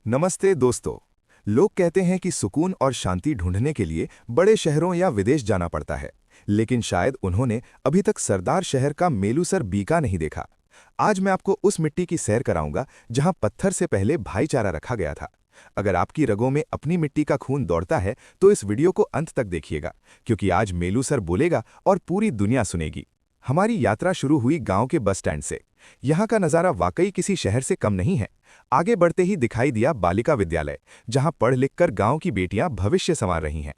नमस्ते दोस्तों। लोग कहते हैं कि सुकून और शांति ढूंढने के लिए बड़े शहरों या विदेश जाना पड़ता है, लेकिन शायद उन्होंने अभी तक सरदार शहर का मेलूसर बीका नहीं देखा। आज मैं आपको उस मिट्टी की सैर कराऊंगा जहां पत्थर से पहले भाईचारा रखा गया था। अगर आपकी रगों में अपनी मिट्टी का खून दौड़ता है तो इस वीडियो को अंत तक देखिएगा, क्योंकि आज मेलूसर बोलेगा और पूरी दुनिया सुनेगी। हमारी यात्रा शुरू हुई गांव के बस स्टैंड से। यहाँ का नज़ारा वाकई किसी शहर से कम नहीं है। आगे बढ़ते ही दिखाई दिया बालिका विद्यालय, जहाँ पढ़ लिखकर गांव की बेटियां भविष्य संवार रही हैं।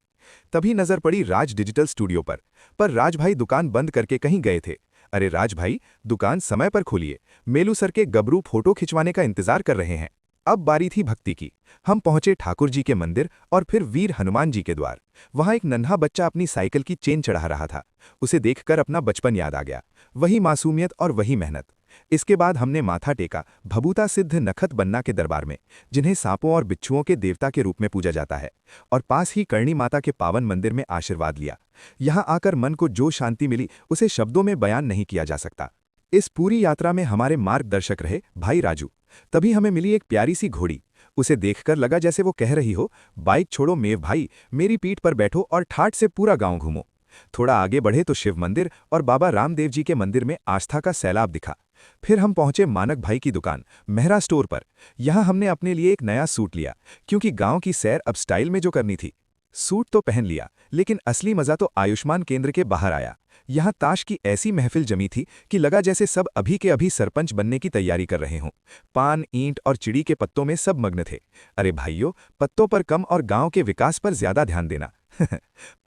तभी नजर पड़ी राज डिजिटल स्टूडियो पर राज भाई दुकान बंद करके कहीं गए थे। अरे राज भाई, दुकान समय पर खोलिए, मेलूसर के गबरू फोटो खिंचवाने का इंतजार कर रहे हैं। अब बारी थी भक्ति की। हम पहुंचे ठाकुर जी के मंदिर और फिर वीर हनुमान जी के द्वार। वहां एक नन्हा बच्चा अपनी साइकिल की चेन चढ़ा रहा था। उसे देखकर अपना बचपन याद आ गया, वही मासूमियत और वही मेहनत। इसके बाद हमने माथा टेका भभूता सिद्ध नखत बन्ना के दरबार में, जिन्हें सांपों और बिच्छुओं के देवता के रूप में पूजा जाता है, और पास ही करणी माता के पावन मंदिर में आशीर्वाद लिया। यहाँ आकर मन को जो शांति मिली उसे शब्दों में बयान नहीं किया जा सकता। इस पूरी यात्रा में हमारे मार्गदर्शक रहे भाई राजू। तभी हमें मिली एक प्यारी सी घोड़ी। उसे देखकर लगा जैसे वो कह रही हो, बाइक छोड़ो मेव भाई, मेरी पीठ पर बैठो और ठाठ से पूरा गांव घूमो। थोड़ा आगे बढ़े तो शिव मंदिर और बाबा रामदेव जी के मंदिर में आस्था का सैलाब दिखा। फिर हम पहुंचे मानक भाई की दुकान मेहरा स्टोर पर। यहां हमने अपने लिए एक नया सूट लिया, क्योंकि गांव की सैर अब स्टाइल में जो करनी थी। सूट तो पहन लिया, लेकिन असली मजा तो आयुष्मान केंद्र के बाहर आया। यहाँ ताश की ऐसी महफिल जमी थी कि लगा जैसे सब अभी के अभी सरपंच बनने की तैयारी कर रहे हों। पान, ईंट और चिड़ी के पत्तों में सब मग्न थे। अरे भाइयों, पत्तों पर कम और गांव के विकास पर ज्यादा ध्यान देना।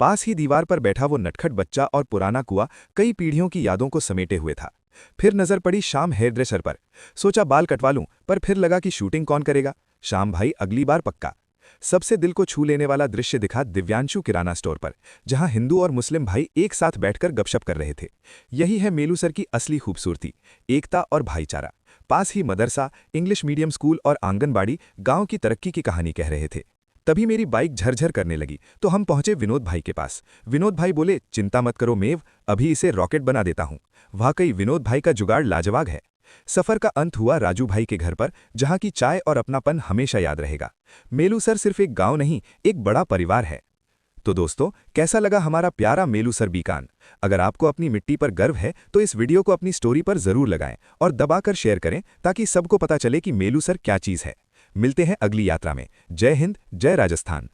पास ही दीवार पर बैठा वो नटखट बच्चा और पुराना कुआं कई पीढ़ियों की यादों को समेटे हुए था। फिर नजर पड़ी शाम हेयरड्रेसर पर। सोचा बाल कटवा लूं, पर फिर लगा कि शूटिंग कौन करेगा। शाम भाई अगली बार पक्का। सबसे दिल को छू लेने वाला दृश्य दिखा दिव्यांशु किराना स्टोर पर, जहां हिंदू और मुस्लिम भाई एक साथ बैठकर गपशप कर रहे थे। यही है मेलूसर की असली खूबसूरती, एकता और भाईचारा। पास ही मदरसा, इंग्लिश मीडियम स्कूल और आंगनबाड़ी गांव की तरक्की की कहानी कह रहे थे। तभी मेरी बाइक झरझर करने लगी तो हम पहुंचे विनोद भाई के पास। विनोद भाई बोले, चिंता मत करो मेव, अभी इसे रॉकेट बना देता हूं। वाकई विनोद भाई का जुगाड़ लाजवाब है। सफर का अंत हुआ राजू भाई के घर पर, जहां की चाय और अपनापन हमेशा याद रहेगा। मेलूसर सिर्फ एक गांव नहीं, एक बड़ा परिवार है। तो दोस्तों, कैसा लगा हमारा प्यारा मेलूसर बीकान? अगर आपको अपनी मिट्टी पर गर्व है तो इस वीडियो को अपनी स्टोरी पर जरूर लगाएं और दबाकर शेयर करें, ताकि सबको पता चले कि मेलूसर क्या चीज है। मिलते हैं अगली यात्रा में। जय हिंद, जय राजस्थान।